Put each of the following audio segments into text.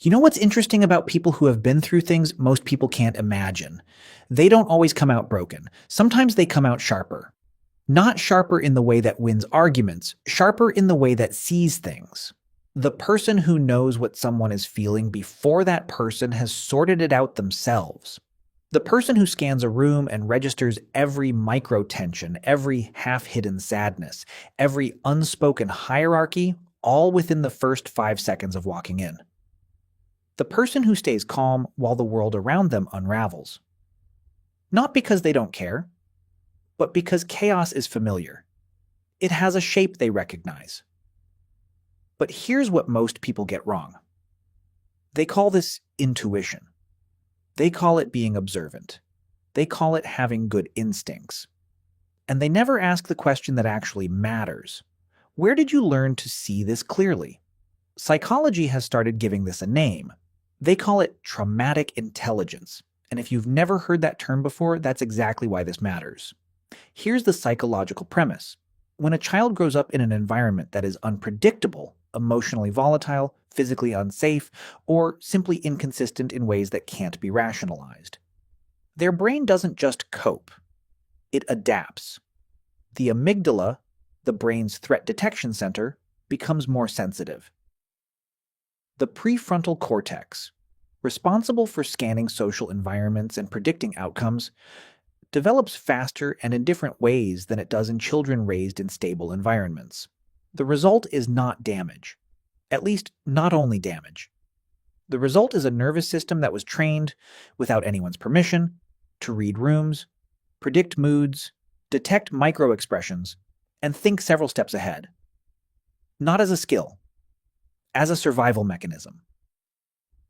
You know what's interesting about people who have been through things most people can't imagine? They don't always come out broken. Sometimes they come out sharper. Not sharper in the way that wins arguments, sharper in the way that sees things. The person who knows what someone is feeling before that person has sorted it out themselves. The person who scans a room and registers every micro-tension, every half-hidden sadness, every unspoken hierarchy, all within the first 5 seconds of walking in. The person who stays calm while the world around them unravels. Not because they don't care, but because chaos is familiar. It has a shape they recognize. But here's what most people get wrong. They call this intuition. They call it being observant. They call it having good instincts. And they never ask the question that actually matters. Where did you learn to see this clearly? Psychology has started giving this a name. They call it traumatic intelligence. And if you've never heard that term before, that's exactly why this matters. Here's the psychological premise. When a child grows up in an environment that is unpredictable, emotionally volatile, physically unsafe, or simply inconsistent in ways that can't be rationalized, their brain doesn't just cope. It adapts. The amygdala, the brain's threat detection center, becomes more sensitive. The prefrontal cortex, responsible for scanning social environments and predicting outcomes, develops faster and in different ways than it does in children raised in stable environments. The result is not damage. At least, not only damage. The result is a nervous system that was trained, without anyone's permission, to read rooms, predict moods, detect micro-expressions, and think several steps ahead. Not as a skill, as a survival mechanism.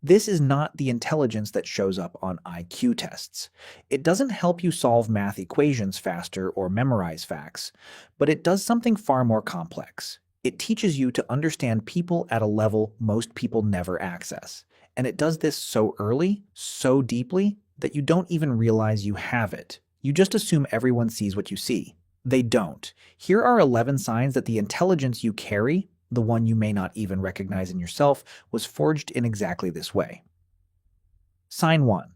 This is not the intelligence that shows up on IQ tests. It doesn't help you solve math equations faster or memorize facts, but it does something far more complex. It teaches you to understand people at a level most people never access. And it does this so early, so deeply, that you don't even realize you have it. You just assume everyone sees what you see. They don't. Here are 11 signs that the intelligence you carry, the one you may not even recognize in yourself, was forged in exactly this way. Sign 1.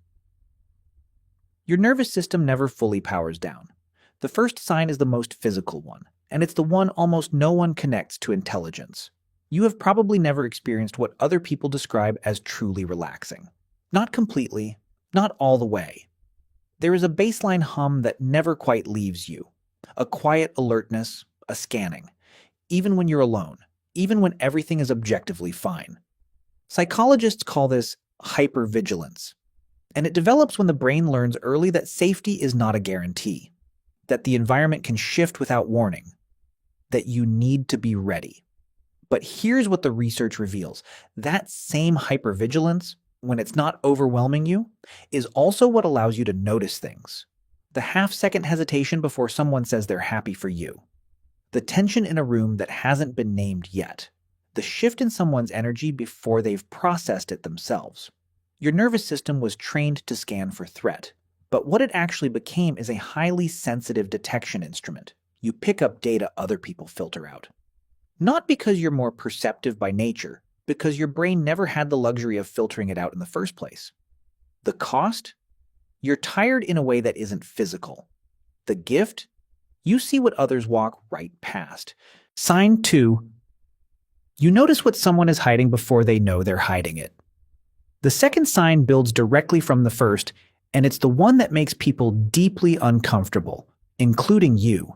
Your nervous system never fully powers down. The first sign is the most physical one, and it's the one almost no one connects to intelligence. You have probably never experienced what other people describe as truly relaxing. Not completely, not all the way. There is a baseline hum that never quite leaves you, a quiet alertness, a scanning, even when you're alone. Even when everything is objectively fine. Psychologists call this hypervigilance, and it develops when the brain learns early that safety is not a guarantee, that the environment can shift without warning, that you need to be ready. But here's what the research reveals. That same hypervigilance, when it's not overwhelming you, is also what allows you to notice things. The half-second hesitation before someone says they're happy for you. The tension in a room that hasn't been named yet. The shift in someone's energy before they've processed it themselves. Your nervous system was trained to scan for threat, but what it actually became is a highly sensitive detection instrument. You pick up data other people filter out. Not because you're more perceptive by nature, because your brain never had the luxury of filtering it out in the first place. The cost? You're tired in a way that isn't physical. The gift? You see what others walk right past. Sign 2. You notice what someone is hiding before they know they're hiding it. The second sign builds directly from the first, and it's the one that makes people deeply uncomfortable, including you.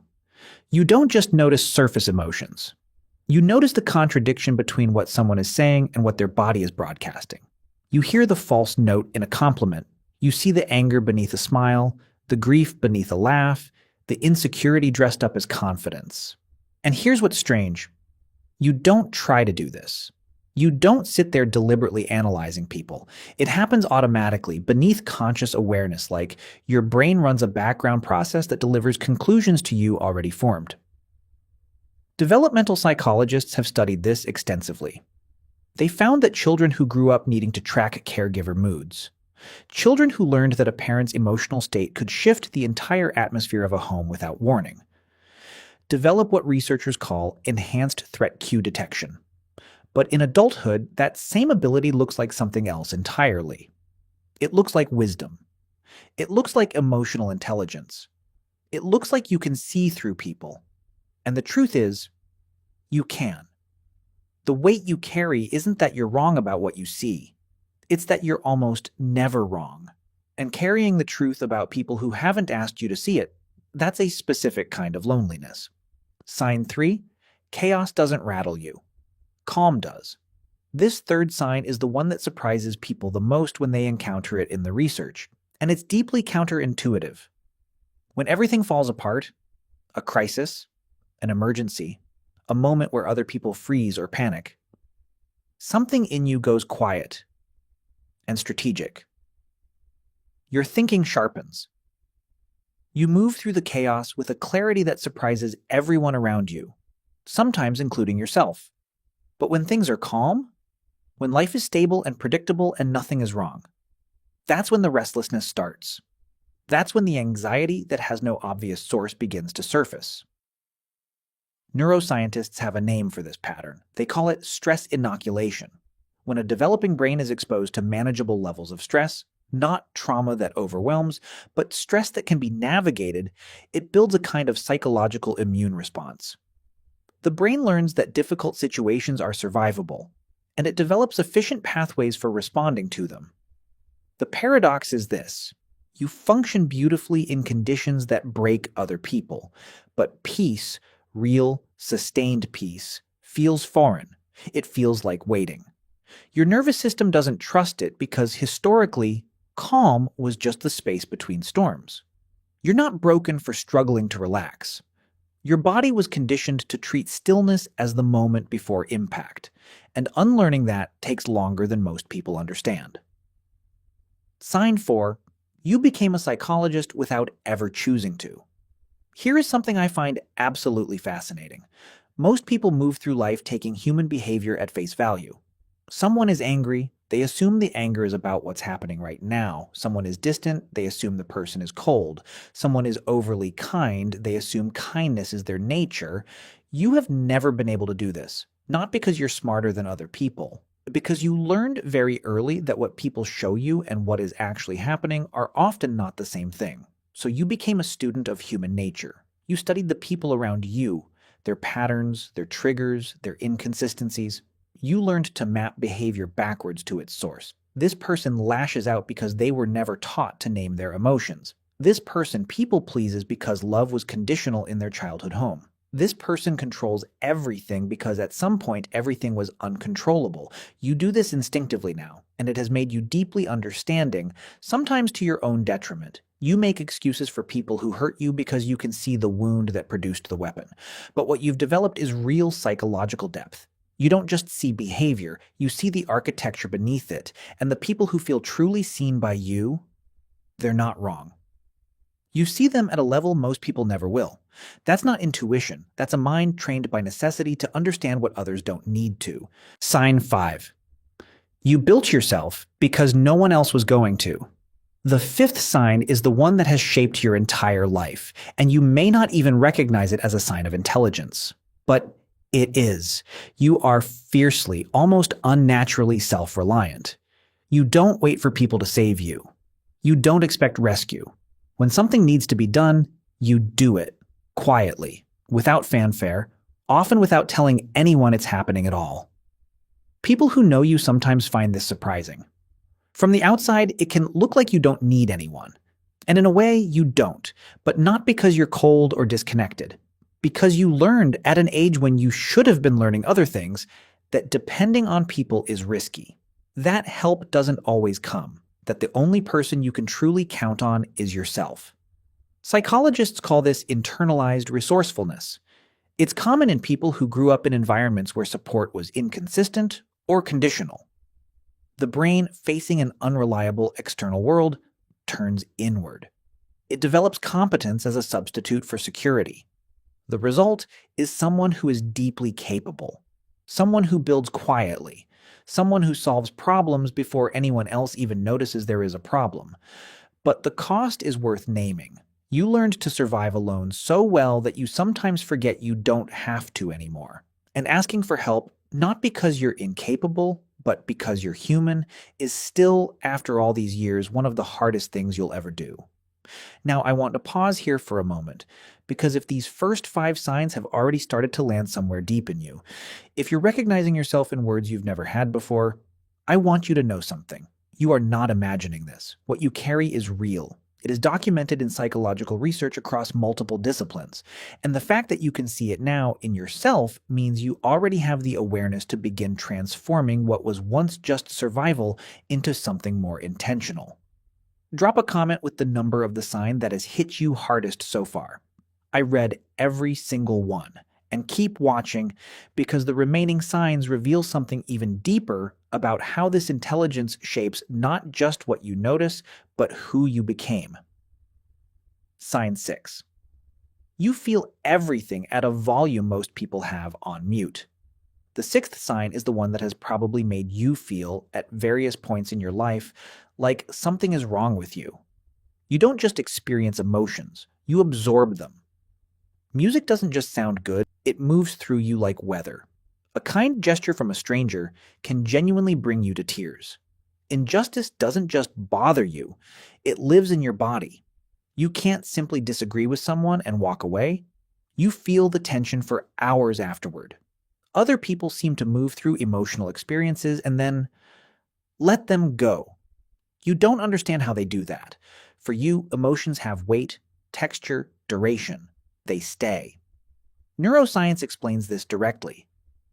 You don't just notice surface emotions. You notice the contradiction between what someone is saying and what their body is broadcasting. You hear the false note in a compliment. You see the anger beneath a smile, the grief beneath a laugh, the insecurity dressed up as confidence. And here's what's strange. You don't try to do this. You don't sit there deliberately analyzing people. It happens automatically, beneath conscious awareness, like your brain runs a background process that delivers conclusions to you already formed. Developmental psychologists have studied this extensively. They found that children who grew up needing to track caregiver moods, children who learned that a parent's emotional state could shift the entire atmosphere of a home without warning, develop what researchers call enhanced threat cue detection. But in adulthood, that same ability looks like something else entirely. It looks like wisdom. It looks like emotional intelligence. It looks like you can see through people. And the truth is, you can. The weight you carry isn't that you're wrong about what you see. It's that you're almost never wrong. And carrying the truth about people who haven't asked you to see it, that's a specific kind of loneliness. Sign 3, chaos doesn't rattle you. Calm does. This third sign is the one that surprises people the most when they encounter it in the research, and it's deeply counterintuitive. When everything falls apart, a crisis, an emergency, a moment where other people freeze or panic, something in you goes quiet and strategic. Your thinking sharpens. You move through the chaos with a clarity that surprises everyone around you, sometimes including yourself. But when things are calm, when life is stable and predictable and nothing is wrong, that's when the restlessness starts. That's when the anxiety that has no obvious source begins to surface. Neuroscientists have a name for this pattern. They call it stress inoculation. When a developing brain is exposed to manageable levels of stress, not trauma that overwhelms, but stress that can be navigated, it builds a kind of psychological immune response. The brain learns that difficult situations are survivable, and it develops efficient pathways for responding to them. The paradox is this: you function beautifully in conditions that break other people, but peace, real, sustained peace, feels foreign. It feels like waiting. Your nervous system doesn't trust it because historically, calm was just the space between storms. You're not broken for struggling to relax. Your body was conditioned to treat stillness as the moment before impact, and unlearning that takes longer than most people understand. Sign 4, you became a psychologist without ever choosing to. Here is something I find absolutely fascinating. Most people move through life taking human behavior at face value. Someone is angry, they assume the anger is about what's happening right now. Someone is distant, they assume the person is cold. Someone is overly kind, they assume kindness is their nature. You have never been able to do this, not because you're smarter than other people, but because you learned very early that what people show you and what is actually happening are often not the same thing. So you became a student of human nature. You studied the people around you, their patterns, their triggers, their inconsistencies. You learned to map behavior backwards to its source. This person lashes out because they were never taught to name their emotions. This person people pleases because love was conditional in their childhood home. This person controls everything because at some point everything was uncontrollable. You do this instinctively now, and it has made you deeply understanding, sometimes to your own detriment. You make excuses for people who hurt you because you can see the wound that produced the weapon. But what you've developed is real psychological depth. You don't just see behavior, you see the architecture beneath it, and the people who feel truly seen by you, they're not wrong. You see them at a level most people never will. That's not intuition, that's a mind trained by necessity to understand what others don't need to. Sign 5. You built yourself because no one else was going to. The fifth sign is the one that has shaped your entire life, and you may not even recognize it as a sign of intelligence. But it is. You are fiercely, almost unnaturally self-reliant. You don't wait for people to save you. You don't expect rescue. When something needs to be done, you do it, quietly, without fanfare, often without telling anyone it's happening at all. People who know you sometimes find this surprising. From the outside, it can look like you don't need anyone. And in a way, you don't, but not because you're cold or disconnected. Because you learned at an age when you should have been learning other things that depending on people is risky. That help doesn't always come, that the only person you can truly count on is yourself. Psychologists call this internalized resourcefulness. It's common in people who grew up in environments where support was inconsistent or conditional. The brain, facing an unreliable external world, turns inward. It develops competence as a substitute for security. The result is someone who is deeply capable, someone who builds quietly, someone who solves problems before anyone else even notices there is a problem. But the cost is worth naming. You learned to survive alone so well that you sometimes forget you don't have to anymore. And asking for help, not because you're incapable, but because you're human, is still, after all these years, one of the hardest things you'll ever do. Now, I want to pause here for a moment, because if these first 5 signs have already started to land somewhere deep in you, if you're recognizing yourself in words you've never had before, I want you to know something. You are not imagining this. What you carry is real. It is documented in psychological research across multiple disciplines, and the fact that you can see it now in yourself means you already have the awareness to begin transforming what was once just survival into something more intentional. Drop a comment with the number of the sign that has hit you hardest so far. I read every single one, and keep watching because the remaining signs reveal something even deeper about how this intelligence shapes not just what you notice, but who you became. Sign 6. You feel everything at a volume most people have on mute. The 6th sign is the one that has probably made you feel, at various points in your life, like something is wrong with you. You don't just experience emotions, you absorb them. Music doesn't just sound good, it moves through you like weather. A kind gesture from a stranger can genuinely bring you to tears. Injustice doesn't just bother you, it lives in your body. You can't simply disagree with someone and walk away. You feel the tension for hours afterward. Other people seem to move through emotional experiences and then let them go. You don't understand how they do that. For you, emotions have weight, texture, duration. They stay. Neuroscience explains this directly.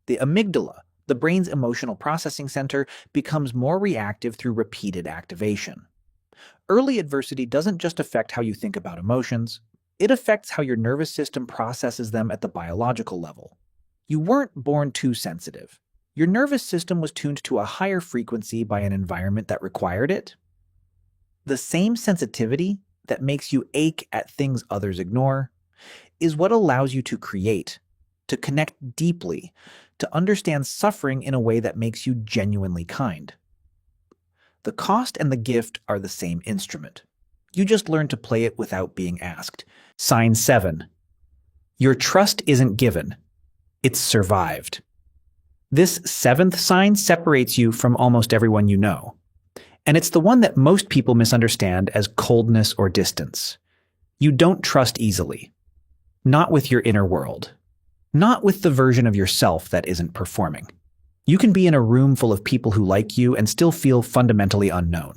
The amygdala, the brain's emotional processing center, becomes more reactive through repeated activation. Early adversity doesn't just affect how you think about emotions, it affects how your nervous system processes them at the biological level. You weren't born too sensitive. Your nervous system was tuned to a higher frequency by an environment that required it. The same sensitivity that makes you ache at things others ignore is what allows you to create, to connect deeply, to understand suffering in a way that makes you genuinely kind. The cost and the gift are the same instrument. You just learn to play it without being asked. Sign 7. Your trust isn't given. It's survived. This 7th sign separates you from almost everyone you know. And it's the one that most people misunderstand as coldness or distance. You don't trust easily. Not with your inner world. Not with the version of yourself that isn't performing. You can be in a room full of people who like you and still feel fundamentally unknown.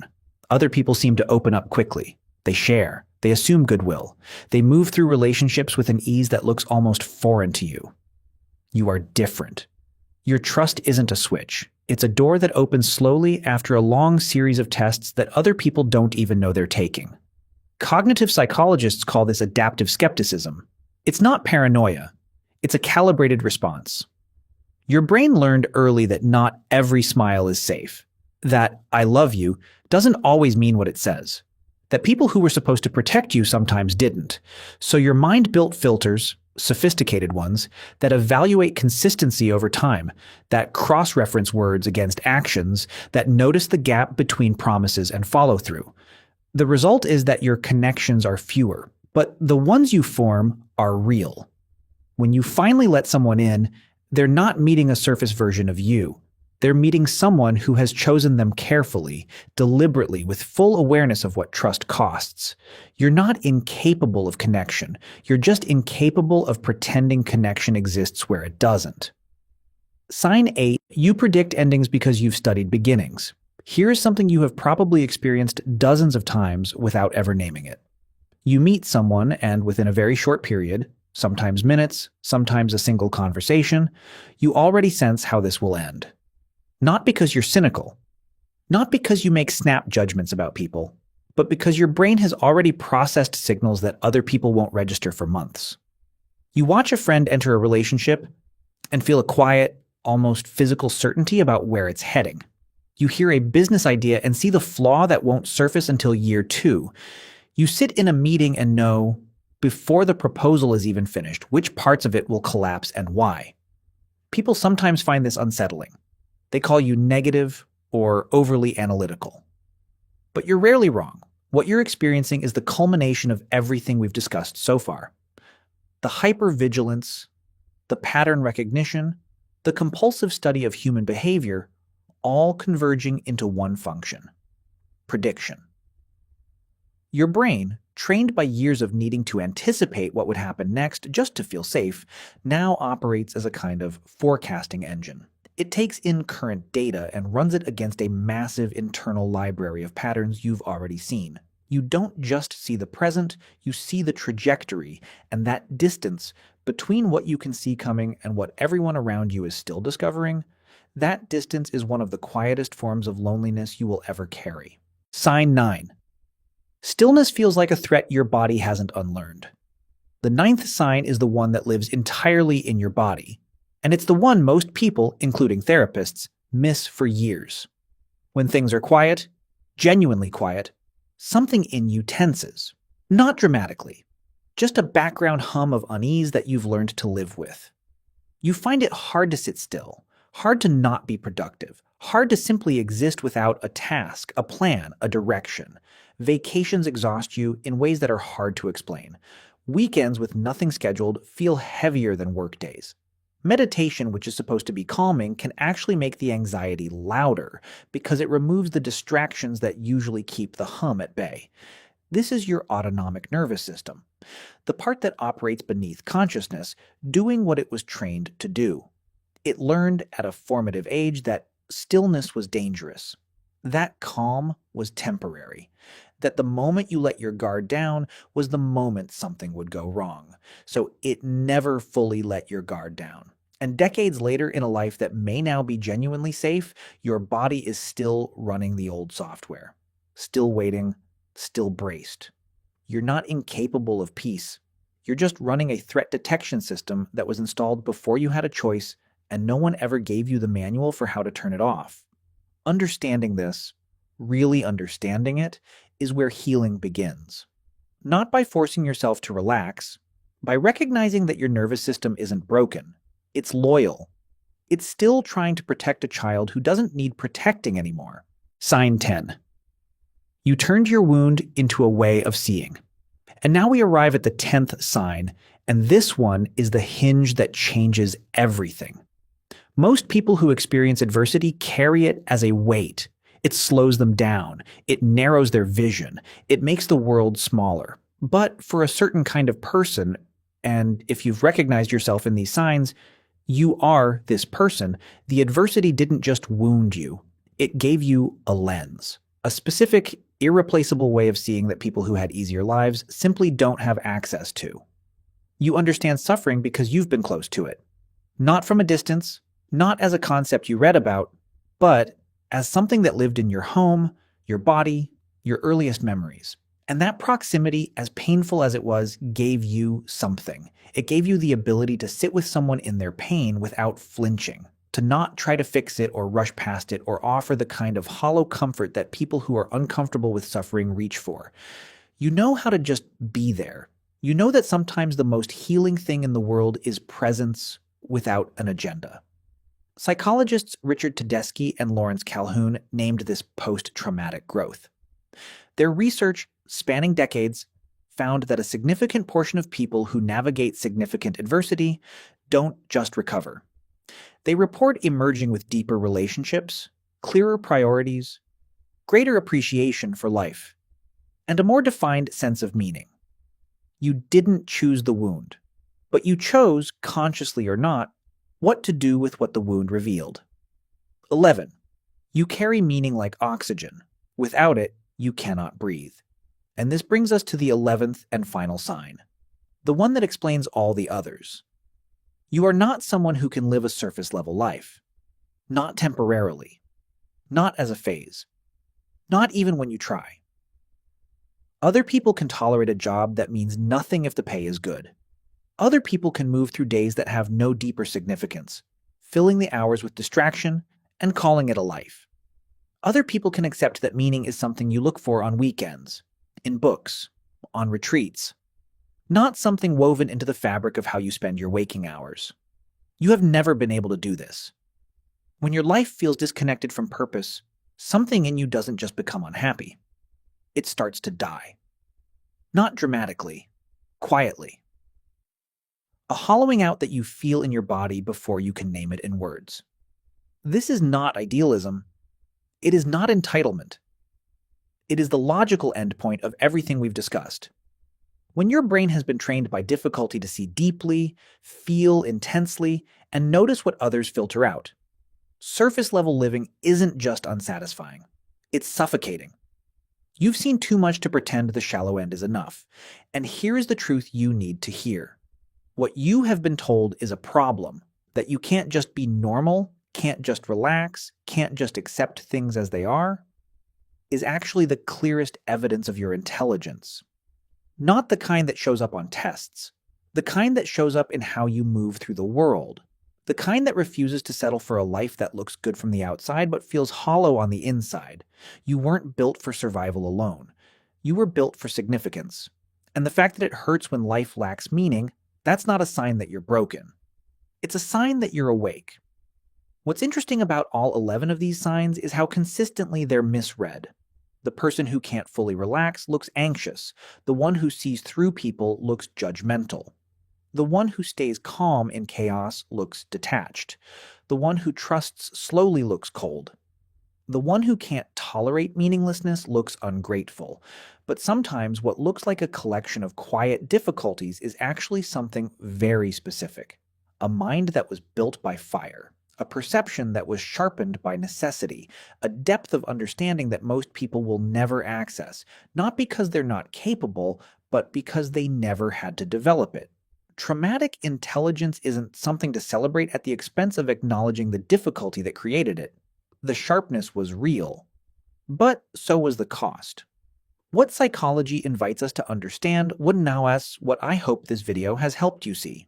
Other people seem to open up quickly. They share. They assume goodwill. They move through relationships with an ease that looks almost foreign to you. You are different. Your trust isn't a switch. It's a door that opens slowly after a long series of tests that other people don't even know they're taking. Cognitive psychologists call this adaptive skepticism. It's not paranoia. It's a calibrated response. Your brain learned early that not every smile is safe. That "I love you" doesn't always mean what it says. That people who were supposed to protect you sometimes didn't. So your mind built filters, sophisticated ones, that evaluate consistency over time, that cross-reference words against actions, that notice the gap between promises and follow-through. The result is that your connections are fewer, but the ones you form are real. When you finally let someone in, they're not meeting a surface version of you. They're meeting someone who has chosen them carefully, deliberately, with full awareness of what trust costs. You're not incapable of connection. You're just incapable of pretending connection exists where it doesn't. Sign 8. You predict endings because you've studied beginnings. Here is something you have probably experienced dozens of times without ever naming it. You meet someone, and within a very short period, sometimes minutes, sometimes a single conversation, you already sense how this will end. Not because you're cynical, not because you make snap judgments about people, but because your brain has already processed signals that other people won't register for months. You watch a friend enter a relationship and feel a quiet, almost physical certainty about where it's heading. You hear a business idea and see the flaw that won't surface until year 2. You sit in a meeting and know, before the proposal is even finished, which parts of it will collapse and why. People sometimes find this unsettling. They call you negative or overly analytical. But you're rarely wrong. What you're experiencing is the culmination of everything we've discussed so far. The hypervigilance, the pattern recognition, the compulsive study of human behavior, all converging into one function: prediction. Your brain, trained by years of needing to anticipate what would happen next just to feel safe, now operates as a kind of forecasting engine. It takes in current data and runs it against a massive internal library of patterns you've already seen. You don't just see the present, you see the trajectory, and that distance between what you can see coming and what everyone around you is still discovering, that distance is one of the quietest forms of loneliness you will ever carry. Sign 9. Stillness feels like a threat your body hasn't unlearned. The ninth sign is the one that lives entirely in your body, and it's the one most people, including therapists, miss for years. When things are quiet, genuinely quiet, something in you tenses. Not dramatically, just a background hum of unease that you've learned to live with. You find it hard to sit still, hard to not be productive, hard to simply exist without a task, a plan, a direction. Vacations exhaust you in ways that are hard to explain. Weekends with nothing scheduled feel heavier than workdays. Meditation, which is supposed to be calming, can actually make the anxiety louder because it removes the distractions that usually keep the hum at bay. This is your autonomic nervous system, the part that operates beneath consciousness, doing what it was trained to do. It learned at a formative age that stillness was dangerous, that calm was temporary, that the moment you let your guard down was the moment something would go wrong. So it never fully let your guard down. And decades later, in a life that may now be genuinely safe, your body is still running the old software, still waiting, still braced. You're not incapable of peace. You're just running a threat detection system that was installed before you had a choice, and no one ever gave you the manual for how to turn it off. Understanding this, really understanding it, is where healing begins. Not by forcing yourself to relax, by recognizing that your nervous system isn't broken. It's loyal. It's still trying to protect a child who doesn't need protecting anymore. Sign 10. You turned your wound into a way of seeing. And now we arrive at the 10th sign, and this one is the hinge that changes everything. Most people who experience adversity carry it as a weight. It slows them down. It narrows their vision. It makes the world smaller. But for a certain kind of person, and if you've recognized yourself in these signs, you are this person. The adversity didn't just wound you. It gave you a lens, a specific, irreplaceable way of seeing that people who had easier lives simply don't have access to. You understand suffering because you've been close to it. Not from a distance, not as a concept you read about, but as something that lived in your home, your body, your earliest memories. And that proximity, as painful as it was, gave you something. It gave you the ability to sit with someone in their pain without flinching, to not try to fix it or rush past it or offer the kind of hollow comfort that people who are uncomfortable with suffering reach for. You know how to just be there. You know that sometimes the most healing thing in the world is presence without an agenda. Psychologists Richard Tedeschi and Lawrence Calhoun named this post-traumatic growth. Their research, spanning decades, found that a significant portion of people who navigate significant adversity don't just recover. They report emerging with deeper relationships, clearer priorities, greater appreciation for life, and a more defined sense of meaning. You didn't choose the wound, but you chose, consciously or not, what to do with what the wound revealed. 11. You carry meaning like oxygen. Without it, you cannot breathe. And this brings us to the 11th and final sign, the one that explains all the others. You are not someone who can live a surface-level life. Not temporarily. Not as a phase. Not even when you try. Other people can tolerate a job that means nothing if the pay is good. Other people can move through days that have no deeper significance, filling the hours with distraction and calling it a life. Other people can accept that meaning is something you look for on weekends, in books, on retreats, not something woven into the fabric of how you spend your waking hours. You have never been able to do this. When your life feels disconnected from purpose, something in you doesn't just become unhappy. It starts to die. Not dramatically, quietly. a hollowing out that you feel in your body before you can name it in words. This is not idealism. It is not entitlement. It is the logical endpoint of everything we've discussed. When your brain has been trained by difficulty to see deeply, feel intensely, and notice what others filter out, surface-level living isn't just unsatisfying. It's suffocating. You've seen too much to pretend the shallow end is enough, and here is the truth you need to hear. What you have been told is a problem, that you can't just be normal, can't just relax, can't just accept things as they are, is actually the clearest evidence of your intelligence. Not the kind that shows up on tests, the kind that shows up in how you move through the world, the kind that refuses to settle for a life that looks good from the outside but feels hollow on the inside. You weren't built for survival alone. You were built for significance. And the fact that it hurts when life lacks meaning, that's not a sign that you're broken. It's a sign that you're awake. What's interesting about all 11 of these signs is how consistently they're misread. The person who can't fully relax looks anxious. The one who sees through people looks judgmental. The one who stays calm in chaos looks detached. The one who trusts slowly looks cold. The one who can't tolerate meaninglessness looks ungrateful. But sometimes what looks like a collection of quiet difficulties is actually something very specific. A mind that was built by fire. A perception that was sharpened by necessity, a depth of understanding that most people will never access, not because they're not capable, but because they never had to develop it. Traumatic intelligence isn't something to celebrate at the expense of acknowledging the difficulty that created it. The sharpness was real, but so was the cost. What psychology invites us to understand would now ask what I hope this video has helped you see.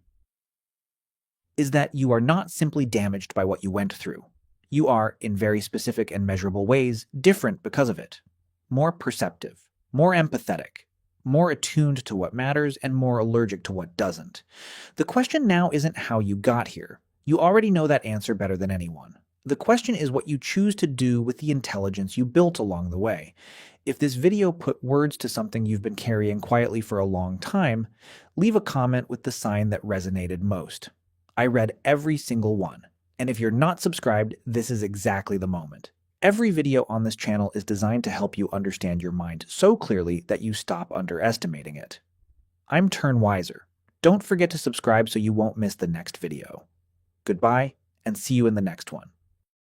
Is that you are not simply damaged by what you went through. You are, in very specific and measurable ways, different because of it. More perceptive, more empathetic, more attuned to what matters, and more allergic to what doesn't. The question now isn't how you got here. You already know that answer better than anyone. The question is what you choose to do with the intelligence you built along the way. If this video put words to something you've been carrying quietly for a long time, leave a comment with the sign that resonated most. I read every single one, and if you're not subscribed, this is exactly the moment. Every video on this channel is designed to help you understand your mind so clearly that you stop underestimating it. I'm Turn Wiser. Don't forget to subscribe so you won't miss the next video. Goodbye, and see you in the next one.